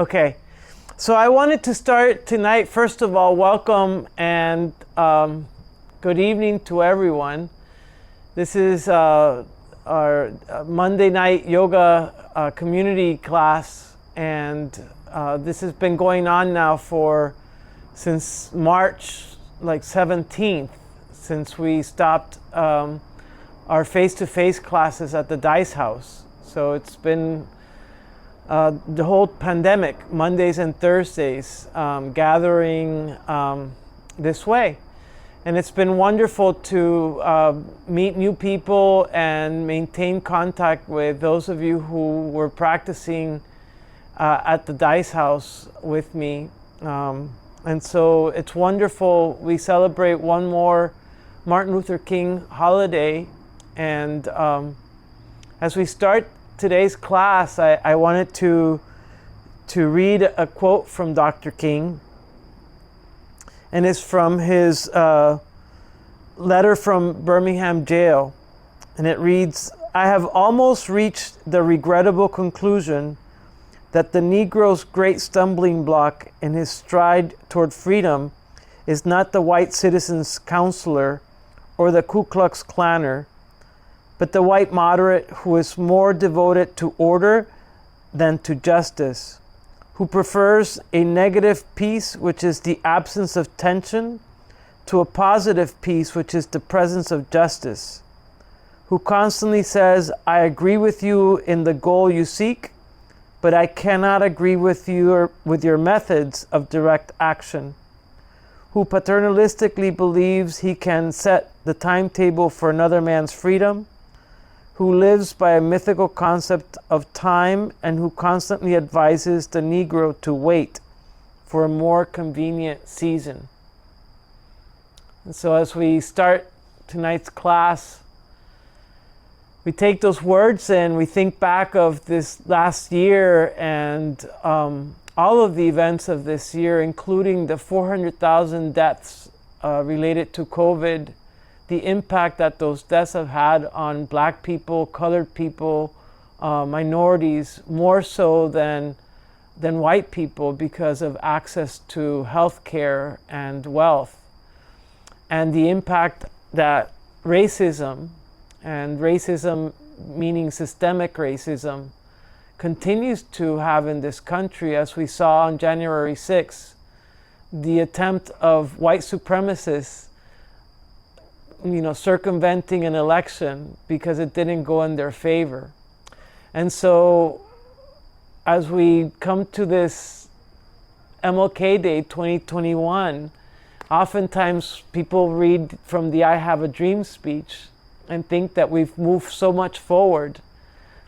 Okay, so I wanted to start tonight. First of all, welcome and good evening to everyone. This is our Monday night yoga community class, and this has been going on now since March 17th, since we stopped our face-to-face classes at the Dice House. So it's been the whole pandemic, Mondays and Thursdays, gathering this way. And it's been wonderful to meet new people and maintain contact with those of you who were practicing at the Dice House with me. And so it's wonderful. We celebrate one more Martin Luther King holiday. And as we start today's class, I wanted to read a quote from Dr. King, and it's from his letter from Birmingham jail, and it reads, "I have almost reached the regrettable conclusion that the Negro's great stumbling block in his stride toward freedom is not the white citizen's counselor or the Ku Klux Klanner, but the white moderate who is more devoted to order than to justice, who prefers a negative peace, which is the absence of tension, to a positive peace, which is the presence of justice, who constantly says, 'I agree with you in the goal you seek, but I cannot agree with you with your methods of direct action,' who paternalistically believes he can set the timetable for another man's freedom, who lives by a mythical concept of time, and who constantly advises the Negro to wait for a more convenient season." And so as we start tonight's class, we take those words and we think back of this last year and all of the events of this year, including the 400,000 deaths related to COVID, the impact that those deaths have had on Black people, colored people, minorities, more so than white people because of access to health care and wealth. And the impact that racism, and racism meaning systemic racism, continues to have in this country, as we saw on January 6th, the attempt of white supremacists circumventing an election because it didn't go in their favor. And so as we come to this MLK Day 2021, oftentimes people read from the "I Have a Dream" speech and think that we've moved so much forward.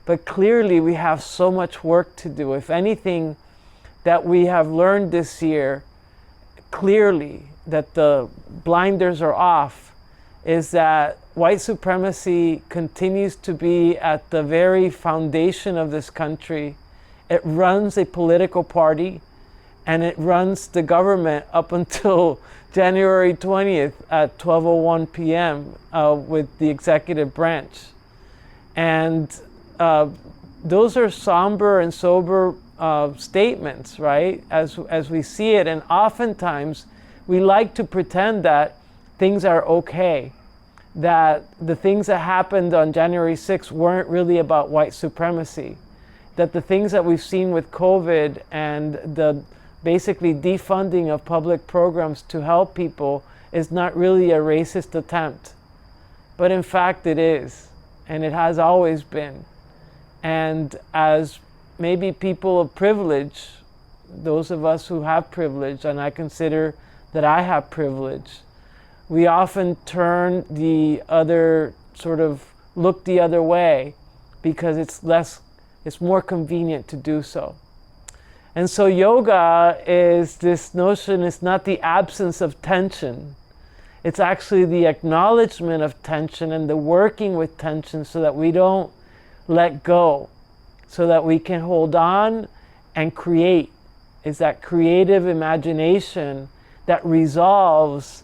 But clearly we have so much work to do. If anything that we have learned this year, clearly that the blinders are off, is that white supremacy continues to be at the very foundation of this country. It runs a political party, and it runs the government up until January 20th at 12:01 p.m. With the executive branch. And those are somber and sober statements, right? As we see it, and oftentimes we like to pretend that things are okay, that the things that happened on January 6th weren't really about white supremacy, that the things that we've seen with COVID and the basically defunding of public programs to help people is not really a racist attempt. But in fact it is, and it has always been. And as maybe people of privilege, those of us who have privilege, and I consider that I have privilege, we often turn the other, look the other way because it's more convenient to do so. And so yoga is this notion, it's not the absence of tension. It's actually the acknowledgement of tension and the working with tension so that we don't let go, so that we can hold on and create. It's that creative imagination that resolves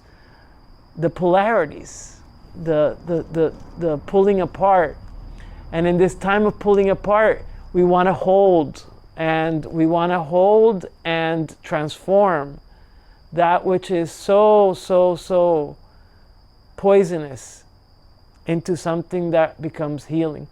the polarities, the pulling apart. And in this time of pulling apart, we want to hold And we want to hold and transform that which is so, so, so poisonous into something that becomes healing.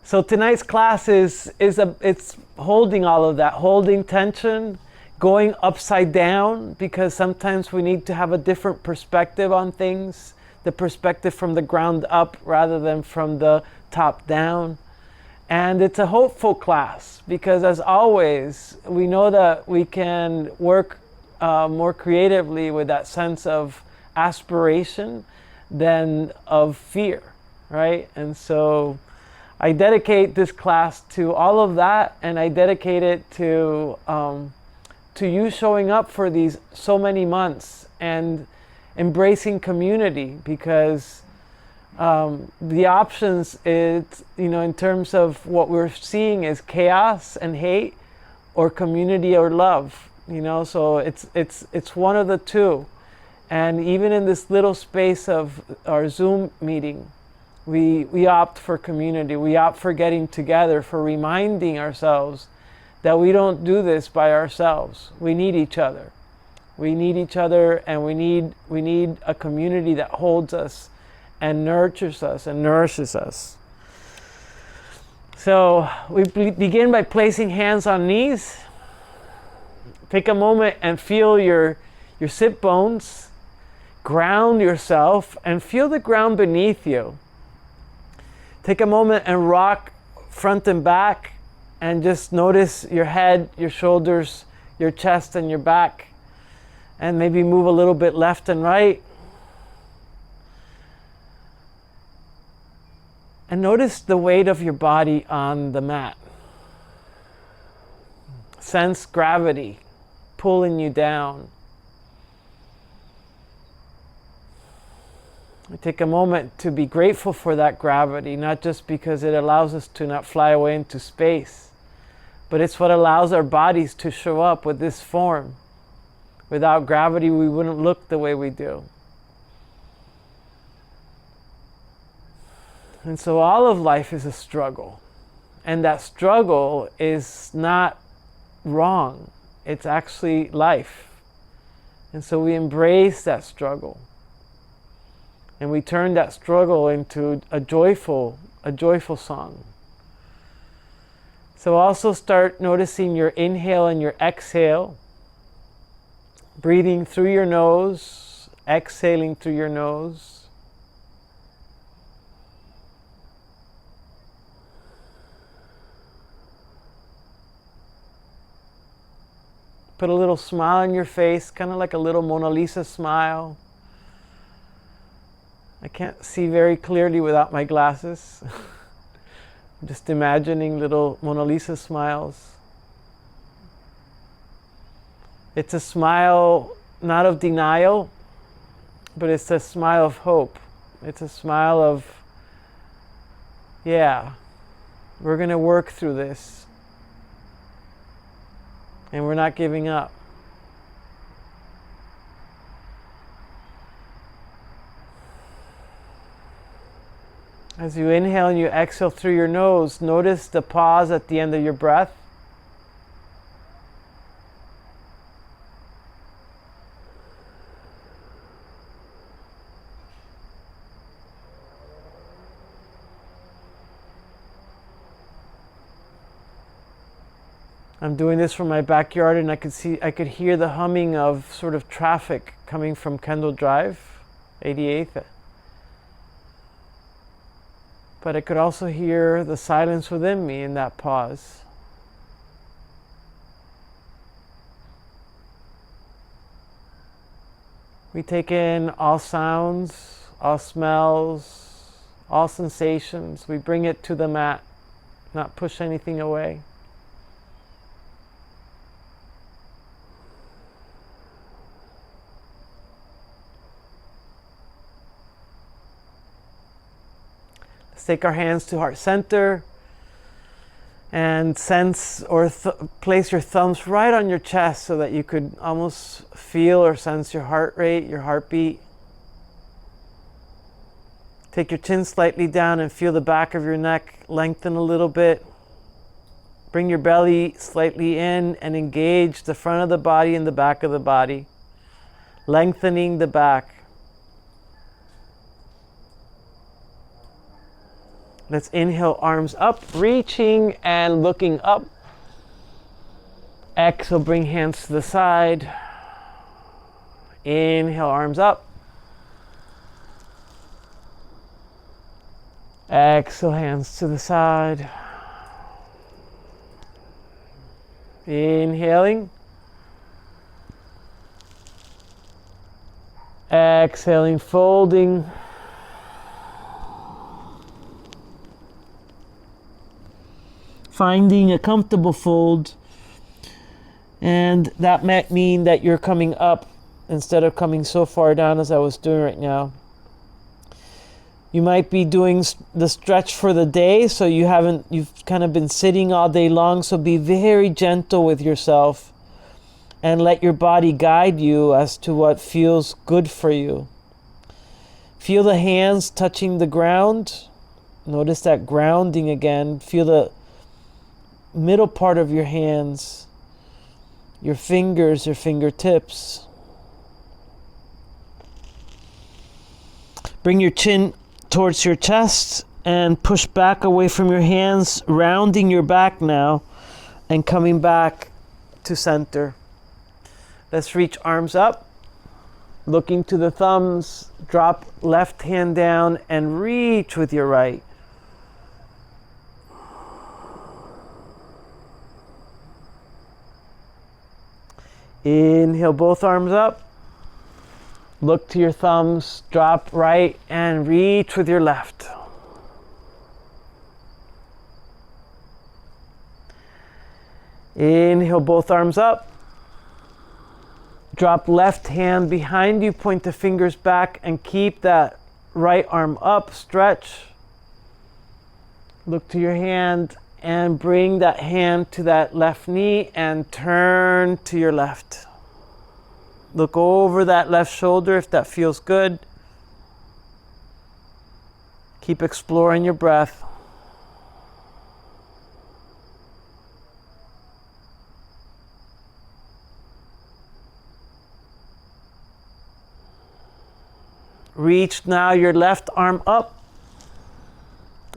So tonight's class it's holding all of that, holding tension, going upside down, because sometimes we need to have a different perspective on things, the perspective from the ground up rather than from the top down. And it's a hopeful class because, as always, we know that we can work more creatively with that sense of aspiration than of fear, right? And so I dedicate this class to all of that, and I dedicate it to you showing up for these so many months and embracing community, because the options is, in terms of what we're seeing is chaos and hate, or community or love, so it's one of the two. And even in this little space of our Zoom meeting, we opt for community. We opt for getting together, for reminding ourselves that we don't do this by ourselves. We need each other. We need each other, and we need a community that holds us and nurtures us and nourishes us. So we begin by placing hands on knees. Take a moment and feel your sit bones. Ground yourself and feel the ground beneath you. Take a moment and rock front and back, and just notice your head, your shoulders, your chest, and your back. And maybe move a little bit left and right. And notice the weight of your body on the mat. Sense gravity pulling you down. Take a moment to be grateful for that gravity, not just because it allows us to not fly away into space, but it's what allows our bodies to show up with this form. Without gravity, we wouldn't look the way we do. And so all of life is a struggle. And that struggle is not wrong. It's actually life. And so we embrace that struggle. And we turn that struggle into a joyful song. So also start noticing your inhale and your exhale. Breathing through your nose, exhaling through your nose. Put a little smile on your face, kind of like a little Mona Lisa smile. I can't see very clearly without my glasses. I'm just imagining little Mona Lisa smiles. It's a smile not of denial, but it's a smile of hope. It's a smile of, yeah, we're going to work through this. And we're not giving up. As you inhale and you exhale through your nose, notice the pause at the end of your breath. I'm doing this from my backyard, and I could hear the humming of sort of traffic coming from Kendall Drive, 88th. But I could also hear the silence within me in that pause. We take in all sounds, all smells, all sensations. We bring it to the mat, not push anything away. Take our hands to heart center and sense or place your thumbs right on your chest so that you could almost feel or sense your heart rate, your heartbeat. Take your chin slightly down and feel the back of your neck lengthen a little bit. Bring your belly slightly in and engage the front of the body and the back of the body, lengthening the back. Let's inhale, arms up, reaching and looking up. Exhale, bring hands to the side. Inhale, arms up. Exhale, hands to the side. Inhaling. Exhaling, folding. Finding a comfortable fold. And that might mean that you're coming up instead of coming so far down as I was doing right now. You might be doing the stretch for the day, so you've kind of been sitting all day long, so be very gentle with yourself and let your body guide you as to what feels good for you. Feel the hands touching the ground. Notice that grounding again. Feel the middle part of your hands, your fingers, your fingertips. Bring your chin towards your chest and push back away from your hands, rounding your back now and coming back to center. Let's reach arms up, looking to the thumbs, drop left hand down and reach with your right. Inhale, both arms up. Look to your thumbs, drop right and reach with your left. Inhale, both arms up. Drop left hand behind you, point the fingers back and keep that right arm up, stretch. Look to your hand and bring that hand to that left knee and turn to your left. Look over that left shoulder if that feels good. Keep exploring your breath. Reach now your left arm up.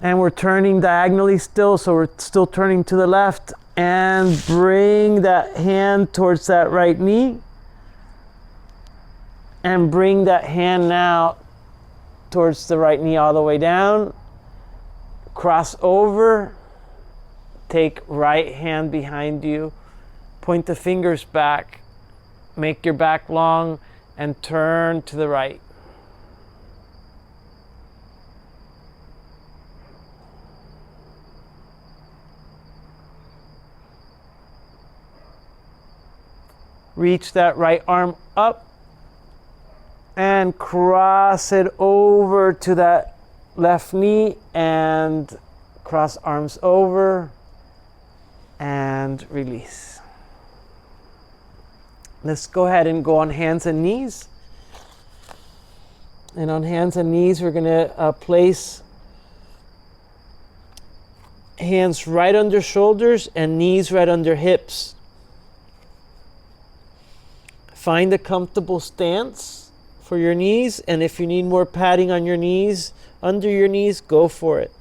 And we're turning diagonally still, so we're still turning to the left. And bring that hand towards that right knee. And bring that hand now towards the right knee all the way down. Cross over. Take right hand behind you. Point the fingers back. Make your back long and turn to the right. Reach that right arm up. And cross it over to that left knee and cross arms over and release. Let's go ahead and go on hands and knees. And on hands and knees, we're going to place hands right under shoulders and knees right under hips. Find a comfortable stance for your knees, and if you need more padding on your knees, under your knees, go for it.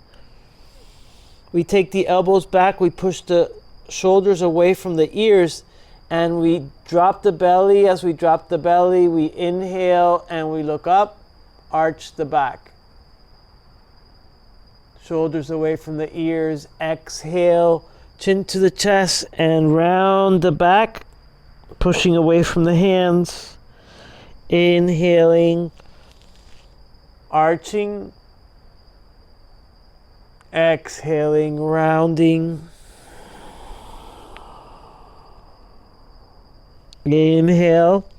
We take the elbows back, we push the shoulders away from the ears, and we drop the belly. As we drop the belly, we inhale and we look up, arch the back. Shoulders away from the ears, exhale, chin to the chest, and round the back, pushing away from the hands. Inhaling, arching, exhaling, rounding. Inhale,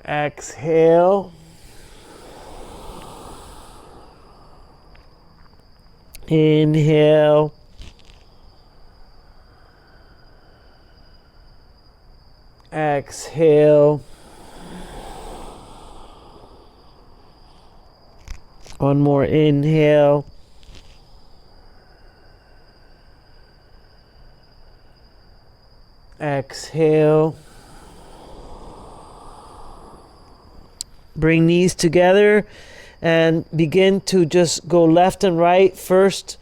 exhale, inhale, exhale. One more inhale. Exhale. Bring knees together and begin to just go left and right. First,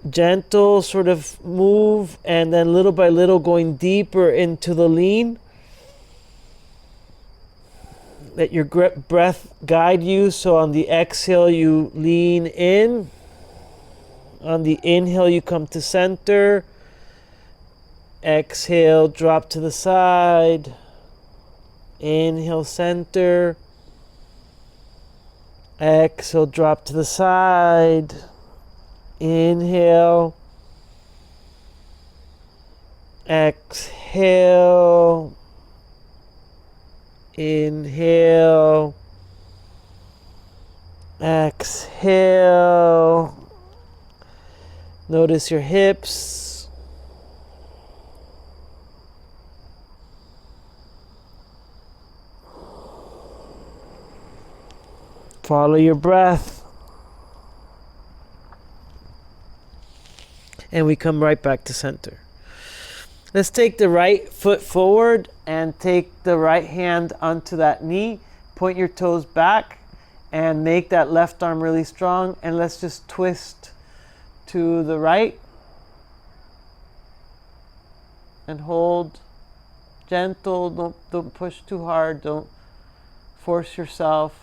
gentle sort of move, and then little by little going deeper into the lean. Let your breath guide you. So on the exhale, you lean in. On the inhale, you come to center. Exhale, drop to the side. Inhale, center. Exhale, drop to the side. Inhale. Exhale. Inhale. Exhale. Notice your hips. Follow your breath. And we come right back to center. Let's take the right foot forward and take the right hand onto that knee. Point your toes back and make that left arm really strong. And let's just twist to the right. And hold. Gentle. Don't push too hard. Don't force yourself.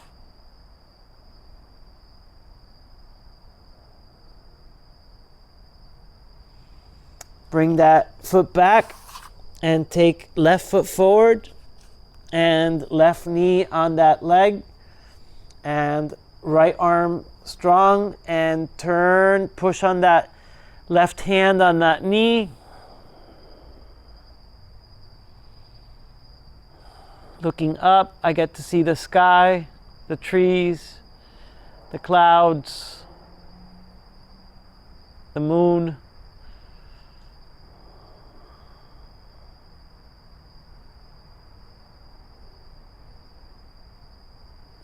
Bring that foot back and take left foot forward and left knee on that leg, and right arm strong, and turn, push on that left hand on that knee. Looking up, I get to see the sky, the trees, the clouds, the moon.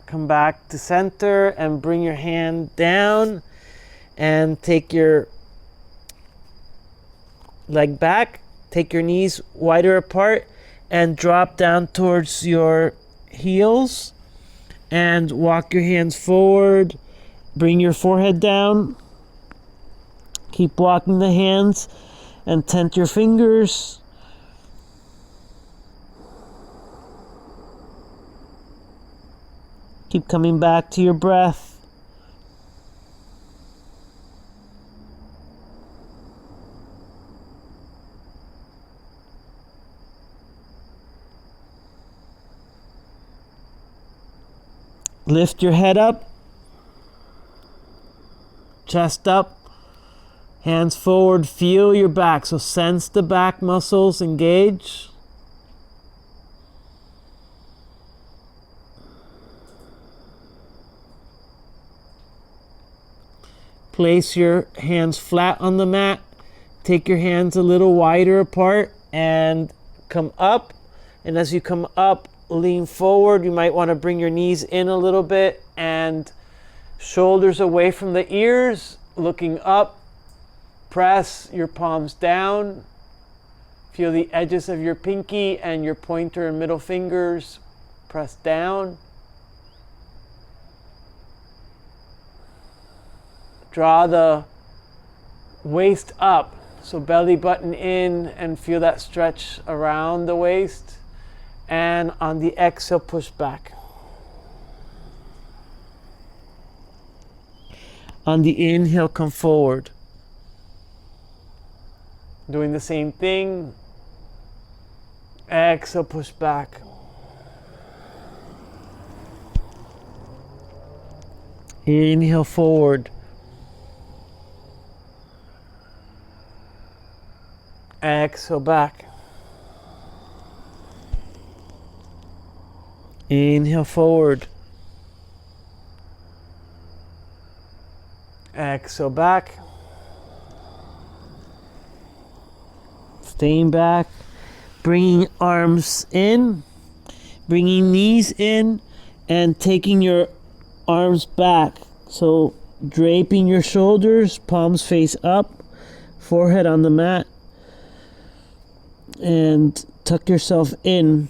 Come back to center and bring your hand down and take your leg back. Take your knees wider apart and drop down towards your heels and walk your hands forward. Bring your forehead down. Keep walking the hands and tent your fingers. Keep coming back to your breath. Lift your head up, chest up, hands forward, feel your back. So sense the back muscles engage. Place your hands flat on the mat. Take your hands a little wider apart and come up. And as you come up, lean forward. You might want to bring your knees in a little bit and shoulders away from the ears, looking up. Press your palms down. Feel the edges of your pinky and your pointer and middle fingers press down. Draw the waist up, so belly button in, and feel that stretch around the waist. And on the exhale, push back. On the inhale, come forward. Doing the same thing. Exhale, push back. Inhale forward. Exhale back. Inhale forward. Exhale back. Staying back. Bringing arms in. Bringing knees in. And taking your arms back. So draping your shoulders. Palms face up. Forehead on the mat. and tuck yourself in.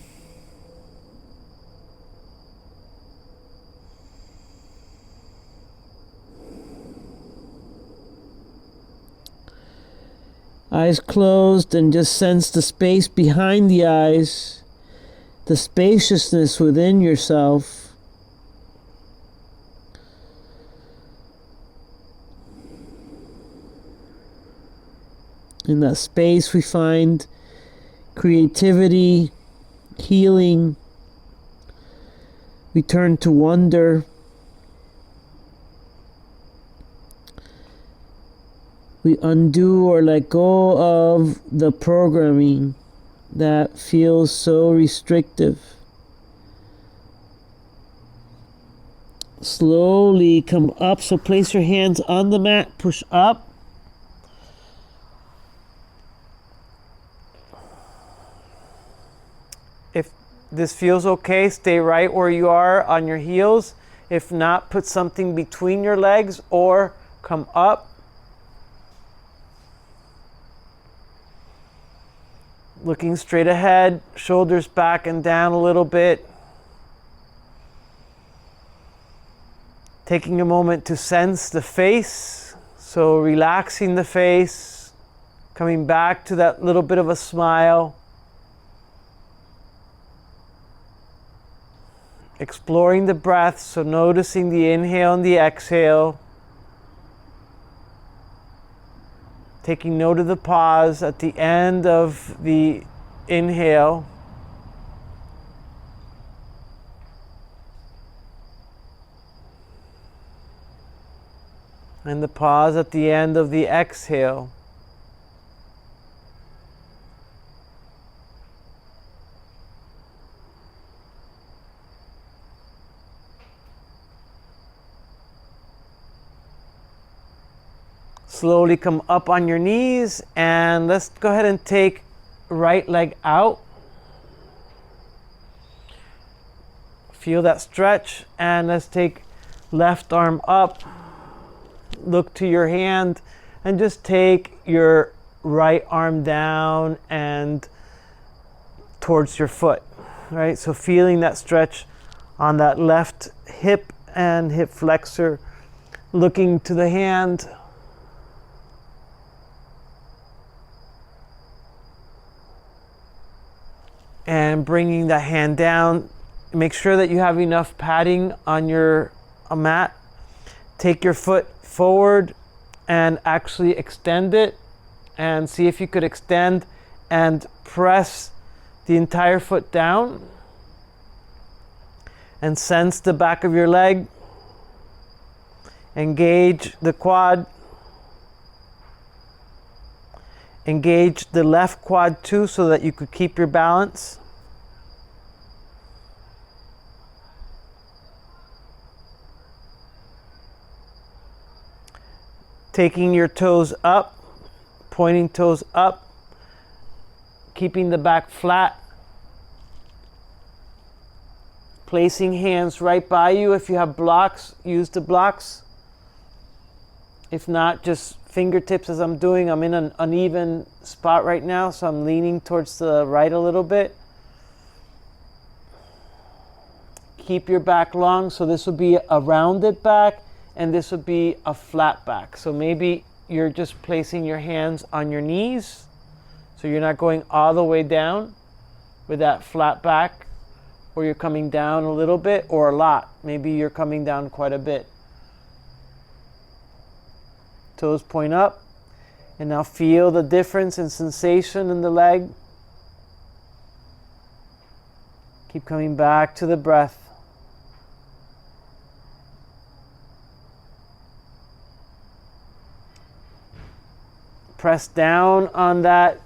Eyes closed, and just sense the space behind the eyes, the spaciousness within yourself. In that space we find creativity, healing. We turn to wonder. We undo or let go of the programming that feels so restrictive. Slowly come up. So place your hands on the mat, push up. If this feels okay, stay right where you are on your heels. If not, put something between your legs or come up. Looking straight ahead, shoulders back and down a little bit. Taking a moment to sense the face. So relaxing the face, coming back to that little bit of a smile. Exploring the breath, so noticing the inhale and the exhale. Taking note of the pause at the end of the inhale. And the pause at the end of the exhale. Slowly come up on your knees, and let's go ahead and take right leg out. Feel that stretch, and let's take left arm up. Look to your hand and just take your right arm down and towards your foot, right? So feeling that stretch on that left hip and hip flexor, looking to the hand. And bringing the hand down. Make sure that you have enough padding on your mat. Take your foot forward and actually extend it, and see if you could extend and press the entire foot down, and sense the back of your leg. Engage the quad. Engage the left quad too, so that you could keep your balance. Taking your toes up, pointing toes up, keeping the back flat. Placing hands right by you. If you have blocks, use the blocks. If not, just fingertips as I'm doing. I'm in an uneven spot right now, so I'm leaning towards the right a little bit. Keep your back long, so this would be a rounded back, and this would be a flat back. So maybe you're just placing your hands on your knees, so you're not going all the way down with that flat back, or you're coming down a little bit or a lot. Maybe you're coming down quite a bit. Toes point up, and now feel the difference in sensation in the leg. Keep coming back to the breath. Press down on that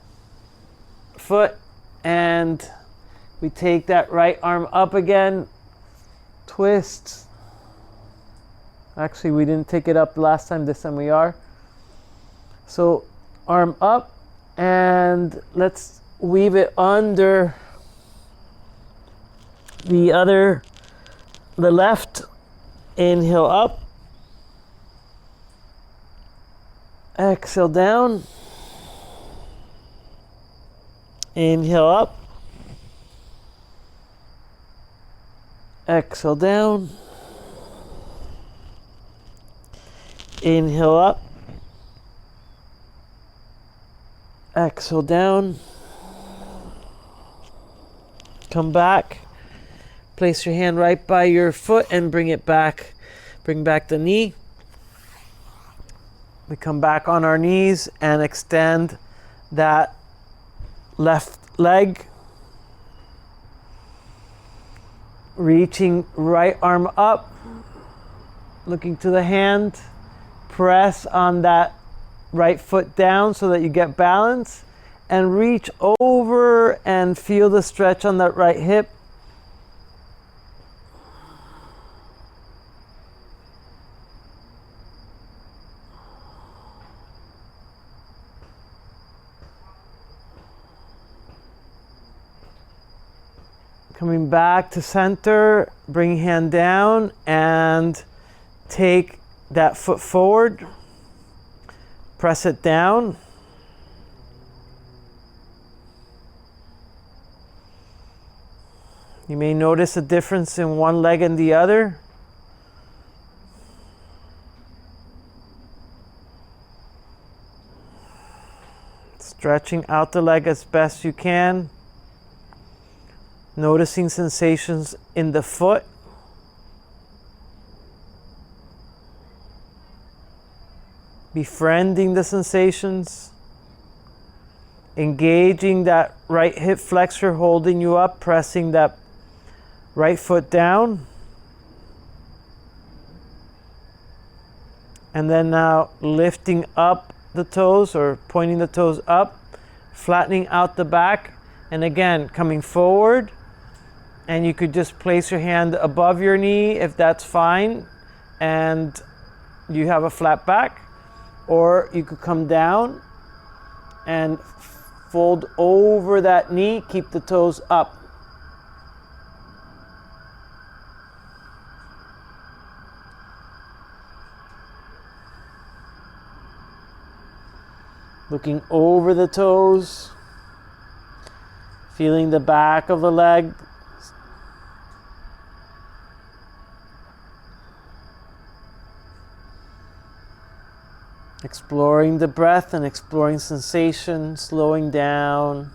foot, and we take that right arm up again. Twist. Actually, we didn't take it up last time. This time we are. So arm up, and let's weave it under the left. Inhale up. Exhale down. Inhale up. Exhale down. Inhale up. Exhale down. Come back. Place your hand right by your foot and bring it back. Bring back the knee. We come back on our knees and extend that left leg. Reaching right arm up. Looking to the hand. Press on that right foot down so that you get balance. And reach over and feel the stretch on that right hip. Coming back to center, bring hand down and take that foot forward. Press it down. You may notice a difference in one leg and the other. Stretching out the leg as best you can. Noticing sensations in the foot. Befriending the sensations. Engaging that right hip flexor, holding you up, pressing that right foot down. And then now lifting up the toes or pointing the toes up, flattening out the back, and again coming forward. And you could just place your hand above your knee if that's fine and you have a flat back, or you could come down and fold over that knee, keep the toes up. Looking over the toes, feeling the back of the leg. Exploring the breath and exploring sensation, slowing down.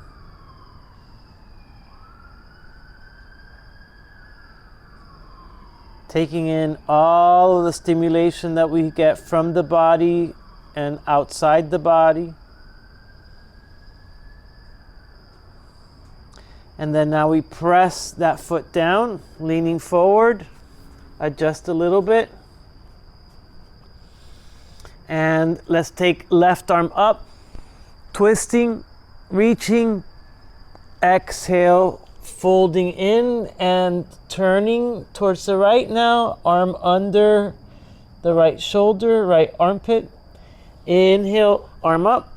Taking in all of the stimulation that we get from the body and outside the body. And then now we press that foot down, leaning forward, adjust a little bit. And let's take left arm up, twisting, reaching, exhale, folding in and turning towards the right now, arm under the right shoulder, right armpit. Inhale, arm up.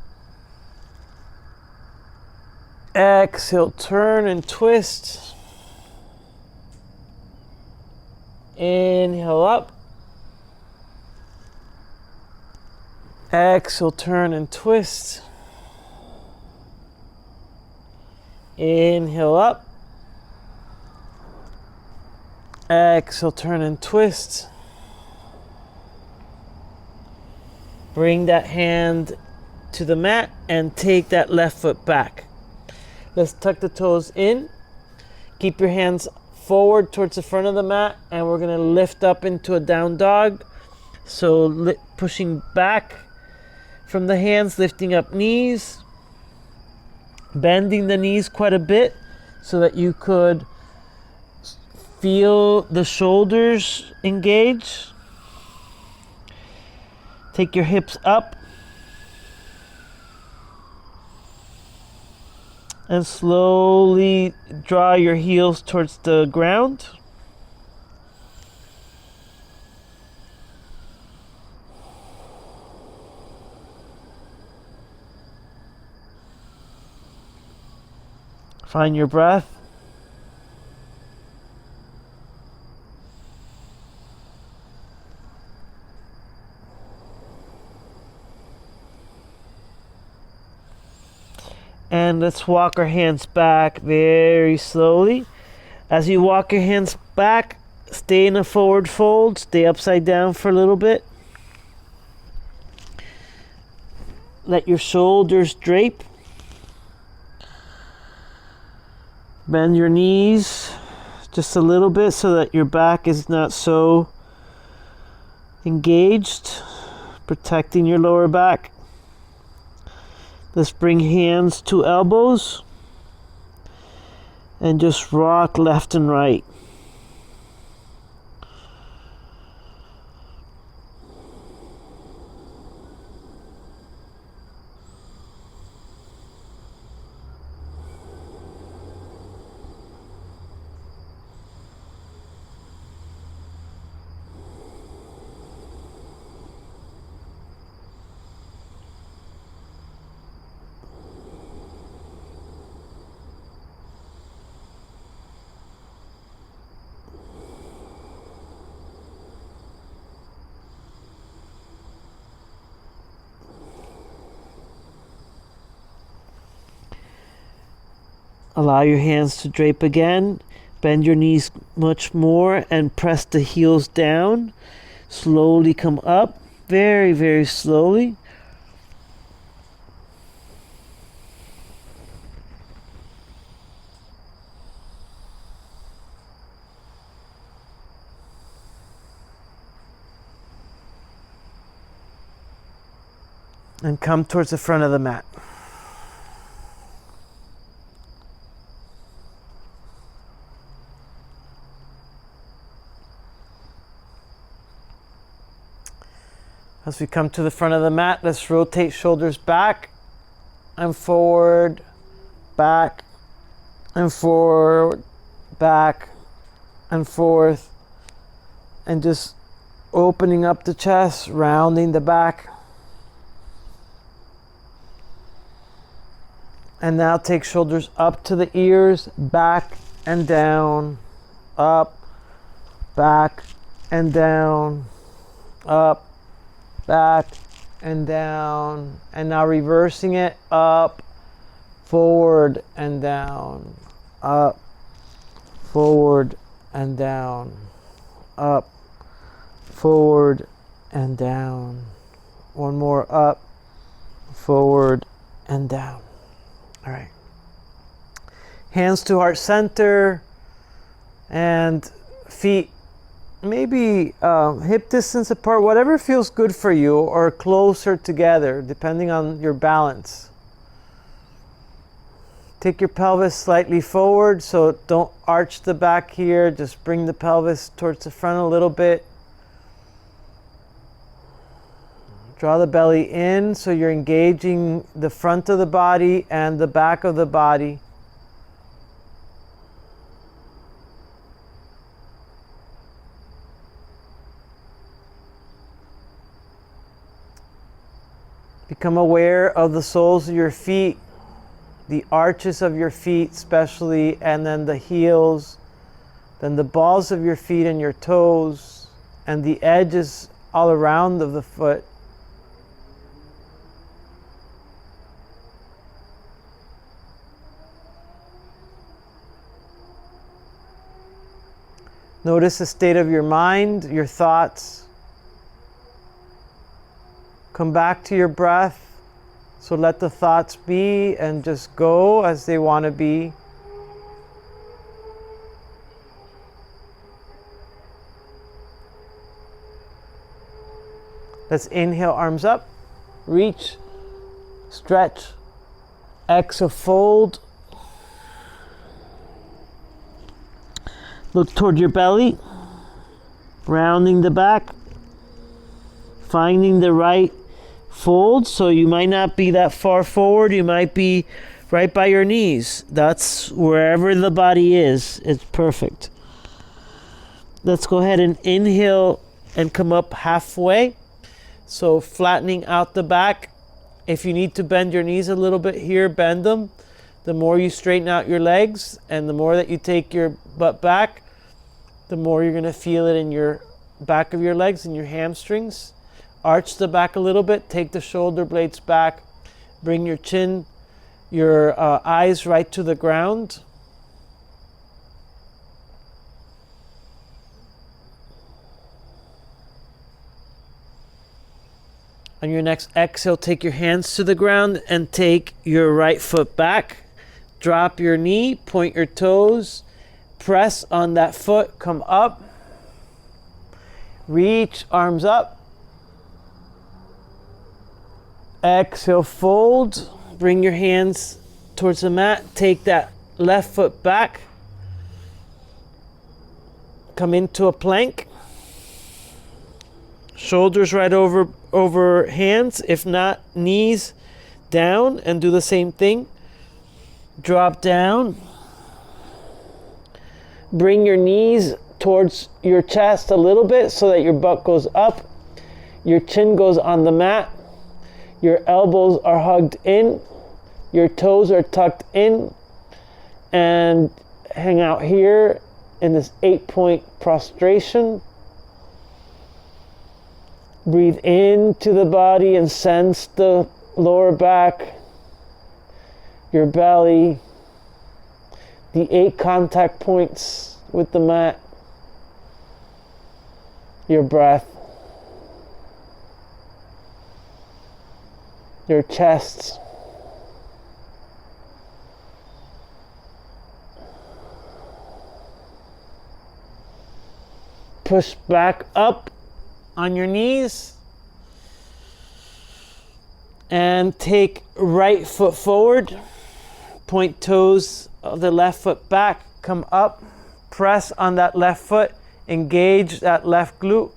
Exhale, turn and twist. Inhale up. Exhale, turn and twist. Inhale up. Exhale, turn and twist. Bring that hand to the mat and take that left foot back. Let's tuck the toes in. Keep your hands forward towards the front of the mat, and we're going to lift up into a down dog. So pushing back from the hands, lifting up knees, bending the knees quite a bit so that you could feel the shoulders engage. Take your hips up and slowly draw your heels towards the ground. Find your breath. And let's walk our hands back very slowly. As you walk your hands back, stay in a forward fold, stay upside down for a little bit. Let your shoulders drape. Bend your knees just a little bit so that your back is not so engaged, protecting your lower back. Let's bring hands to elbows and just rock left and right. Allow your hands to drape again. Bend your knees much more and press the heels down. Slowly come up, very, very slowly. And come towards the front of the mat. As we come to the front of the mat, let's rotate shoulders back and forward, back and forward, back and forth, and just opening up the chest, rounding the back. And now take shoulders up to the ears, back and down, up, back and down, up, back and down. And now reversing it, up, forward and down, up, forward and down, up, forward and down. One more, up, forward and down. All right. Hands to heart center and feet maybe hip distance apart, whatever feels good for you, or closer together, depending on your balance. Take your pelvis slightly forward, so don't arch the back here. Just bring the pelvis towards the front a little bit. Draw the belly in so you're engaging the front of the body and the back of the body. Become aware of the soles of your feet, the arches of your feet especially, and then the heels, then the balls of your feet and your toes, and the edges all around of the foot. Notice the state of your mind, your thoughts. Come back to your breath. So let the thoughts be and just go as they want to be. Let's inhale, arms up, reach, stretch, exhale, fold. Look toward your belly, rounding the back, finding the right fold. So you might not be that far forward, you might be right by your knees. That's wherever the body is, it's perfect. Let's go ahead and inhale and come up halfway. So flattening out the back. If you need to bend your knees a little bit here, bend them. The more you straighten out your legs and the more that you take your butt back, the more you're going to feel it in your back of your legs and your hamstrings. Arch the back a little bit, take the shoulder blades back, bring your chin your eyes right to the ground. On your next exhale, take your hands to the ground and take your right foot back. Drop your knee, point your toes, press on that foot, come up. Reach, arms up. Exhale, fold. Bring your hands towards the mat. Take that left foot back. Come into a plank. Shoulders right over hands. If not, knees down, and do the same thing. Drop down. Bring your knees towards your chest a little bit so that your butt goes up. Your chin goes on the mat. Your elbows are hugged in. Your toes are tucked in. And hang out here in this 8-point prostration. Breathe into the body and sense the lower back, your belly, the 8 contact points with the mat, your breath, your chest. Push back up on your knees and take right foot forward. Point toes of the left foot back, come up, press on that left foot, engage that left glute,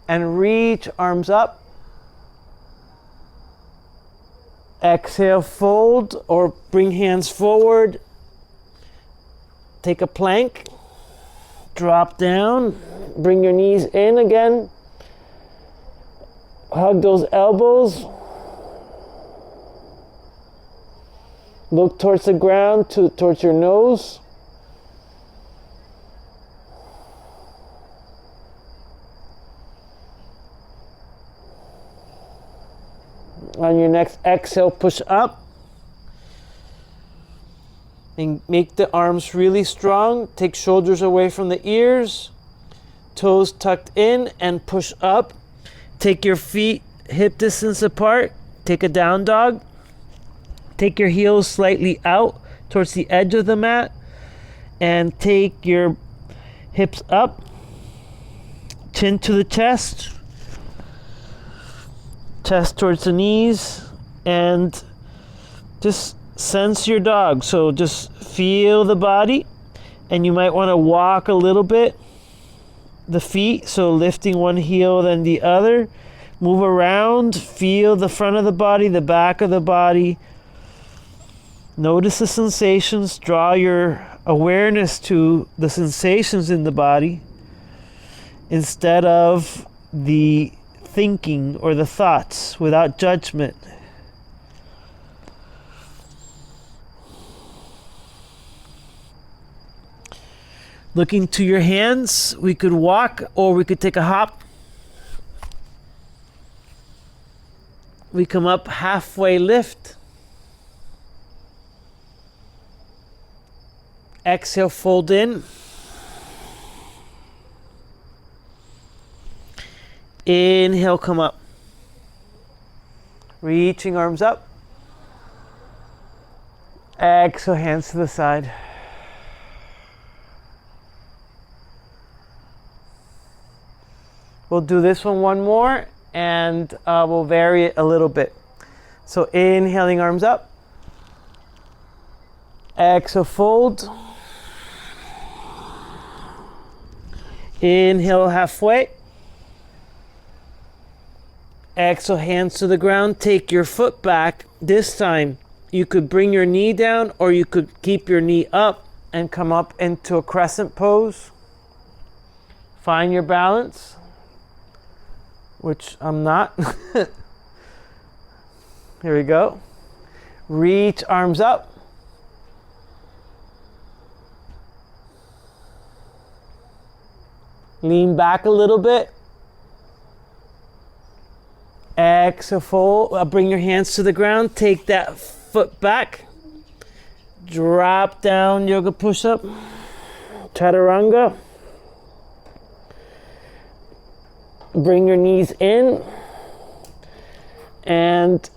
and reach arms up. Exhale, fold or bring hands forward. Take a plank, drop down, bring your knees in again. Hug those elbows. Look towards the ground, towards your nose. On your next exhale, push up. And make the arms really strong. Take shoulders away from the ears. Toes tucked in and push up. Take your feet hip distance apart. Take a down dog. Take your heels slightly out towards the edge of the mat. And take your hips up. Chin to the chest. Chest towards the knees. And just sense your dog. So just feel the body. And you might want to walk a little bit. The feet, so lifting one heel then the other. Move around, feel the front of the body, the back of the body. Notice the sensations, draw your awareness to the sensations in the body instead of the thinking or the thoughts without judgment. Looking to your hands, we could walk or we could take a hop. We come up halfway lift. Exhale, fold in. Inhale, come up. Reaching arms up. Exhale, hands to the side. We'll do this one more, and we'll vary it a little bit. So inhaling, arms up. Exhale, fold. Inhale, halfway. Exhale, hands to the ground. Take your foot back. This time, you could bring your knee down, or you could keep your knee up and come up into a crescent pose. Find your balance, which I'm not. Here we go. Reach arms up. Lean back a little bit. Exhale, fold. Bring your hands to the ground. Take that foot back. drop down yoga push-up, chaturanga. Bring your knees in and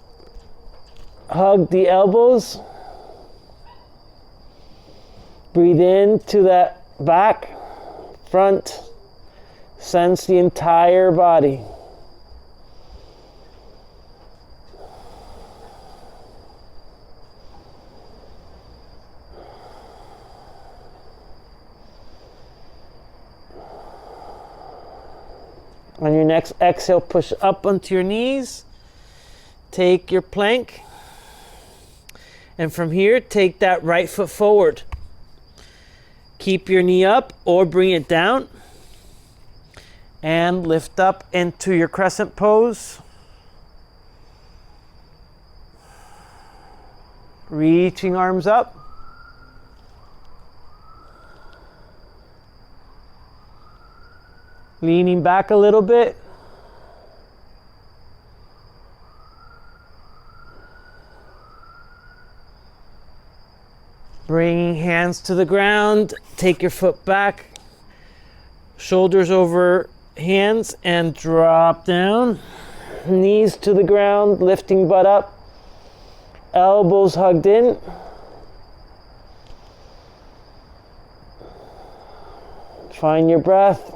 hug the elbows. Breathe into that back, front. Sense the entire body. On your next exhale, push up onto your knees. Take your plank. And from here, take that right foot forward. Keep your knee up or bring it down. And lift up into your crescent pose. Reaching arms up. Leaning back a little bit. Bringing hands to the ground. Take your foot back. Shoulders over hands and drop down. Knees to the ground, lifting butt up. Elbows hugged in. Find your breath.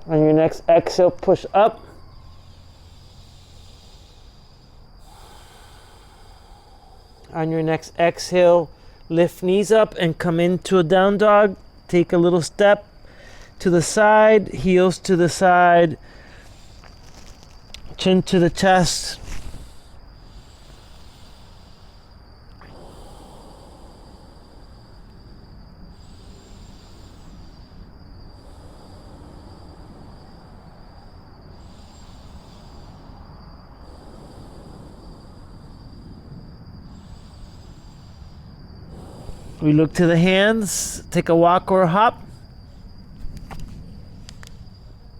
On your next exhale, push up. On your next exhale, lift knees up and come into a down dog. Take a little step to the side, heels to the side, chin to the chest. We look to the hands, take a walk or a hop.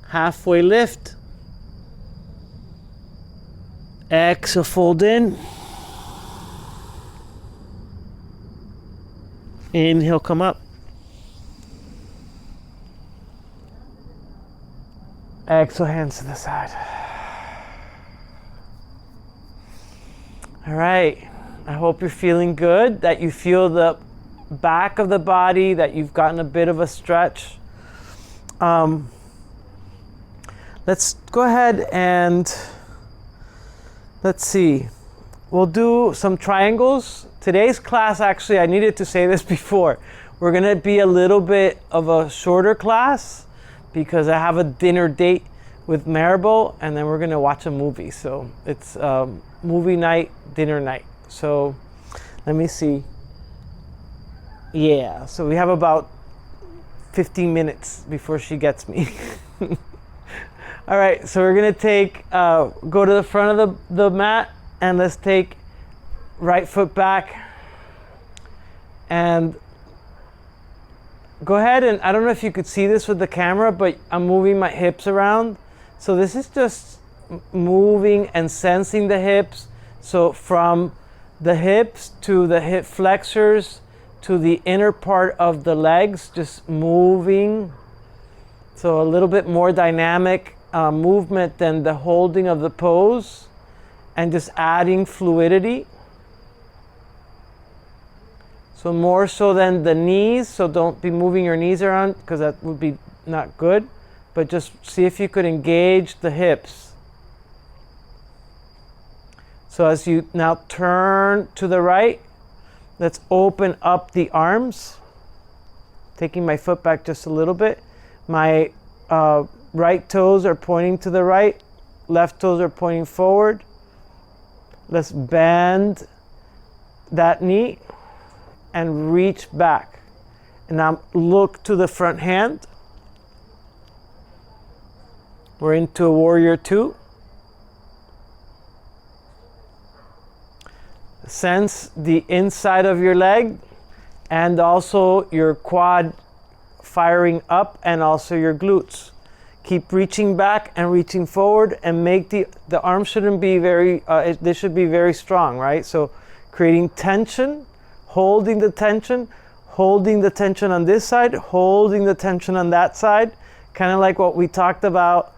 Halfway lift. Exhale, fold in. Inhale, come up. Exhale, hands to the side. All right. I hope you're feeling good, that you feel the back of the body, that you've gotten a bit of a stretch. Let's go ahead and let's see. We'll do some triangles. Today's class, actually, I needed to say this before. We're gonna be a little bit of a shorter class because I have a dinner date with Maribel and then we're gonna watch a movie. So it's movie night, dinner night. So let me see. Yeah, so we have about 15 minutes before she gets me. All right, so we're gonna take, go to the front of the mat and let's take right foot back and go ahead and, I don't know if you could see this with the camera, but I'm moving my hips around. So this is just moving and sensing the hips. So from the hips to the hip flexors, to the inner part of the legs, just moving. So a little bit more dynamic movement than the holding of the pose, and just adding fluidity. So more so than the knees, so don't be moving your knees around because that would be not good, but just see if you could engage the hips. So as you now turn to the right, let's open up the arms, taking my foot back just a little bit. My right toes are pointing to the right, left toes are pointing forward. Let's bend that knee and reach back. And now look to the front hand. We're into a warrior two. Sense the inside of your leg and also your quad firing up, and also your glutes. Keep reaching back and reaching forward, and make the arms shouldn't be very, they should be very strong, right? So creating tension, holding the tension on this side, holding the tension on that side, kind of like what we talked about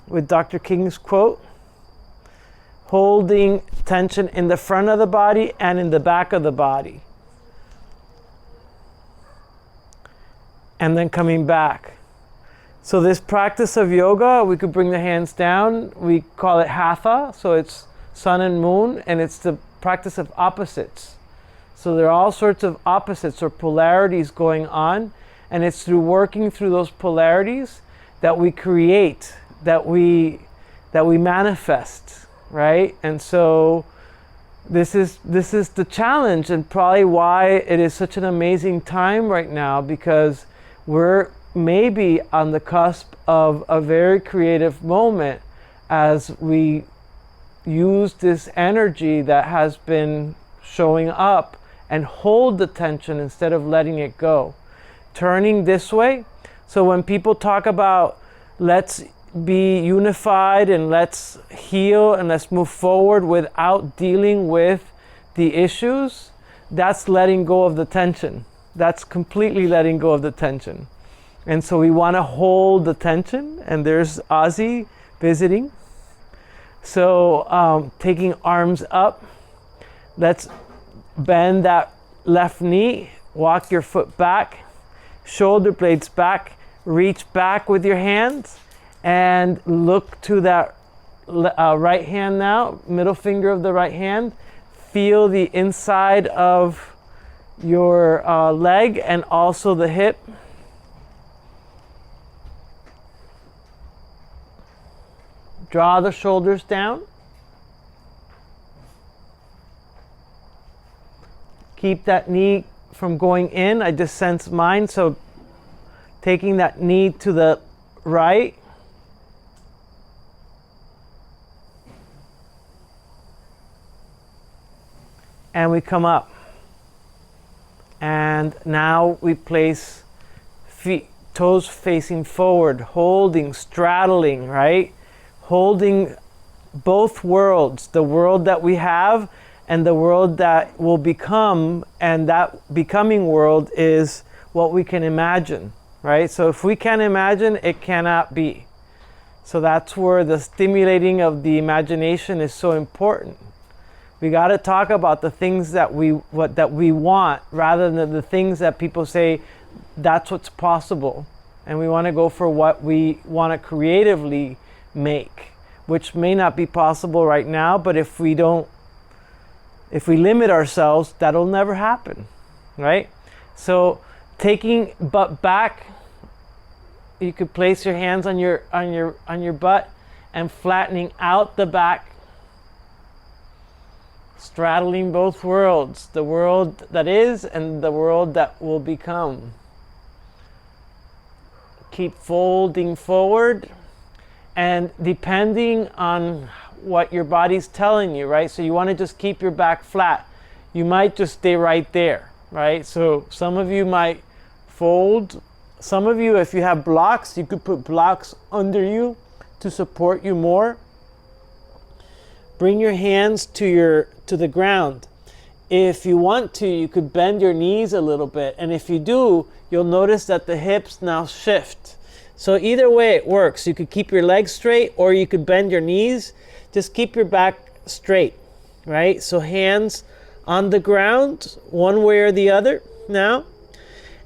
with Dr. King's quote. Holding tension in the front of the body and in the back of the body. And then coming back. So this practice of yoga, we could bring the hands down. We call it hatha, so it's sun and moon, and it's the practice of opposites. So there are all sorts of opposites or polarities going on, and it's through working through those polarities that we create, that we manifest, right? And so this is the challenge, and probably why it is such an amazing time right now, because we're maybe on the cusp of a very creative moment as we use this energy that has been showing up and hold the tension instead of letting it go. Turning this way. So when people talk about let's be unified and let's heal and let's move forward without dealing with the issues, that's letting go of the tension. That's completely letting go of the tension. And so we want to hold the tension, and there's Ozzy visiting. So taking arms up, let's bend that left knee, walk your foot back, shoulder blades back, reach back with your hands, and look to that right hand now, middle finger of the right hand. Feel the inside of your leg and also the hip. Draw the shoulders down. Keep that knee from going in. I just sense mine, so taking that knee to the right. And we come up. And now we place feet, toes facing forward, holding, straddling, right? Holding both worlds, the world that we have and the world that will become, and that becoming world is what we can imagine, right? So if we can imagine, it cannot be. So that's where the stimulating of the imagination is so important. We got to talk about the things that we want, rather than the things that people say that's what's possible. And we want to go for what we want to creatively make, which may not be possible right now, but if we limit ourselves, that'll never happen, right? So taking butt back, you could place your hands on your butt and flattening out the back, straddling both worlds, the world that is and the world that will become. Keep folding forward, and depending on what your body's telling you, right? So you want to just keep your back flat. You might just stay right there, right? So some of you might fold. Some of you, if you have blocks, you could put blocks under you to support you more. Bring your hands to the ground. If you want to, you could bend your knees a little bit. And if you do, you'll notice that the hips now shift. So either way it works. You could keep your legs straight, or you could bend your knees. Just keep your back straight, right? So hands on the ground, one way or the other now.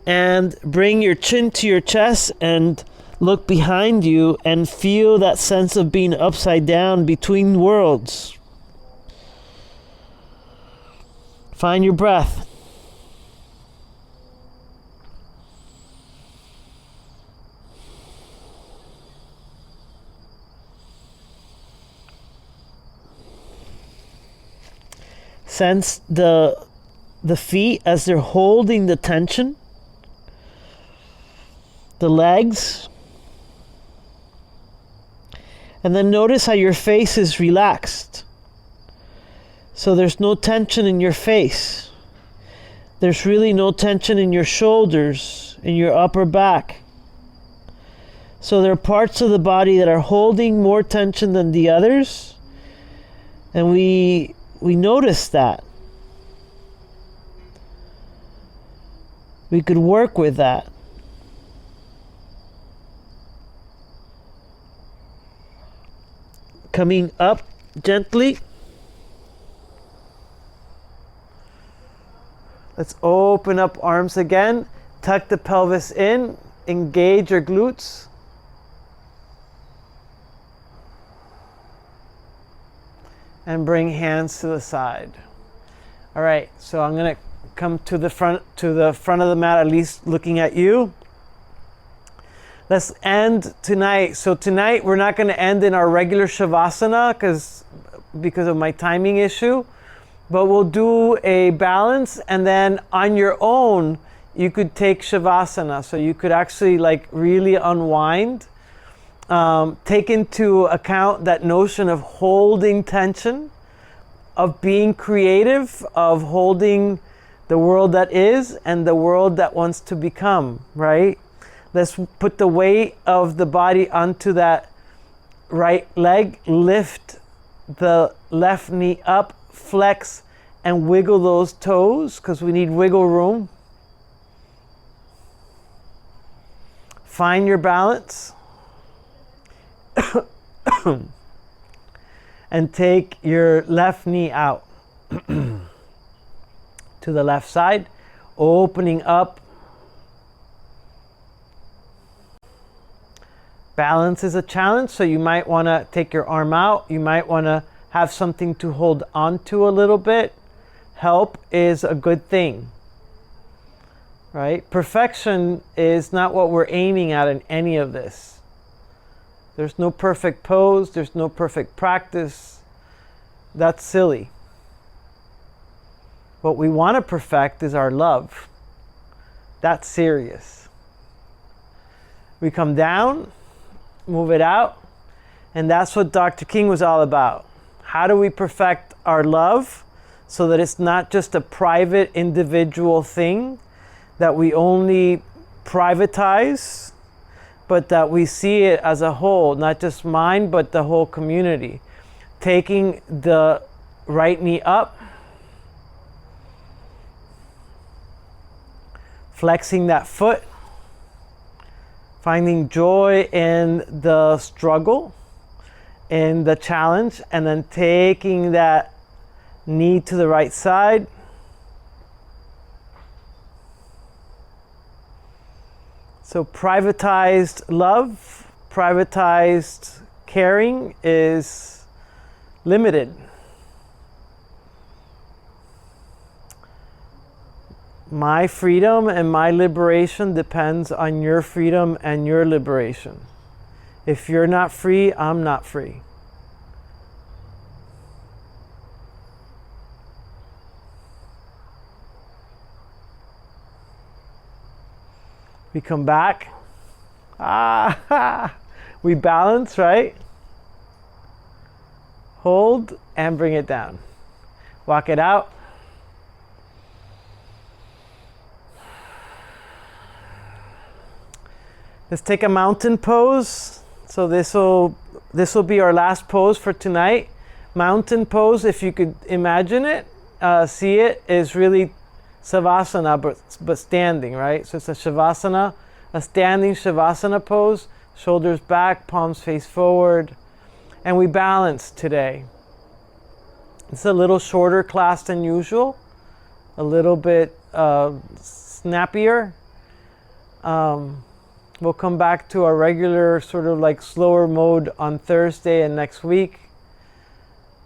And bring your chin to your chest and look behind you and feel that sense of being upside down between worlds. Find your breath. Sense the feet as they're holding the tension. The legs. And then notice how your face is relaxed. So there's no tension in your face. There's really no tension in your shoulders. in your upper back. So there are parts of the body that are holding more tension than the others, and we notice that. We could work with that. Coming up gently. Let's open up arms again. Tuck the pelvis in. Engage your glutes. And bring hands to the side. All right, so I'm going to come to the front of the mat, at least looking at you. Let's end tonight. So tonight we're not going to end in our regular Shavasana because of my timing issue, but we'll do a balance, and then on your own you could take Shavasana. So you could actually like really unwind. Take into account that notion of holding tension, of being creative, of holding the world that is and the world that wants to become, right? Let's put the weight of the body onto that right leg, lift the left knee up, flex, and wiggle those toes because we need wiggle room. Find your balance. And take your left knee out to the left side, opening up. Balance is a challenge, so you might want to take your arm out. You might want to have something to hold on to a little bit. Help is a good thing, right? Perfection is not what we're aiming at in any of this. There's no perfect pose. There's no perfect practice. That's silly. What we want to perfect is our love. That's serious. We come down, move it out, and that's what Dr. King was all about. How do we perfect our love so that it's not just a private individual thing that we only privatize, but that we see it as a whole, not just mine, but the whole community. Taking the right knee up, flexing that foot, finding joy in the struggle, in the challenge, and then taking that knee to the right side. So privatized love, privatized caring is limited. My freedom and my liberation depends on your freedom and your liberation. If you're not free, I'm not free. We come back. We balance, right? Hold and bring it down. Walk it out. Let's take a mountain pose. So this will be our last pose for tonight. Mountain pose, if you could imagine it, see it, is really Savasana, but standing, right? So it's a Shavasana, a standing Shavasana pose, shoulders back, palms face forward, and we balance today. It's a little shorter class than usual, a little bit snappier. We'll come back to our regular sort of like slower mode on Thursday and next week.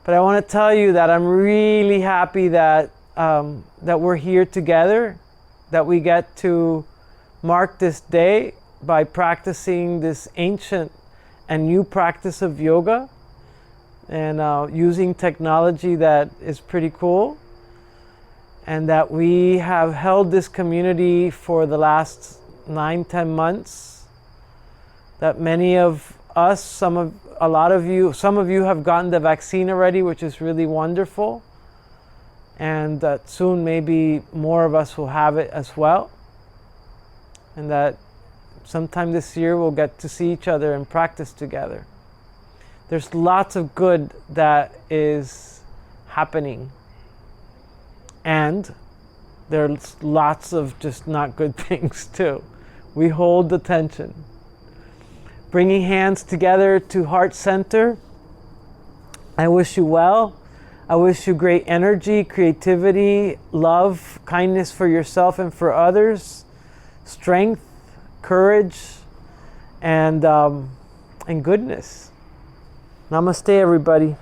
But I want to tell you that I'm really happy that we're here together, that we get to mark this day by practicing this ancient and new practice of yoga and using technology that is pretty cool, and that we have held this community for the last 9-10 months, that many of us, some of you have gotten the vaccine already, which is really wonderful, and that soon maybe more of us will have it as well. and that sometime this year we'll get to see each other and practice together. There's lots of good that is happening, and there's lots of just not good things too. We hold the tension. Bringing hands together to heart center. I wish you well. I wish you great energy, creativity, love, kindness for yourself and for others, strength, courage, and goodness. Namaste, everybody.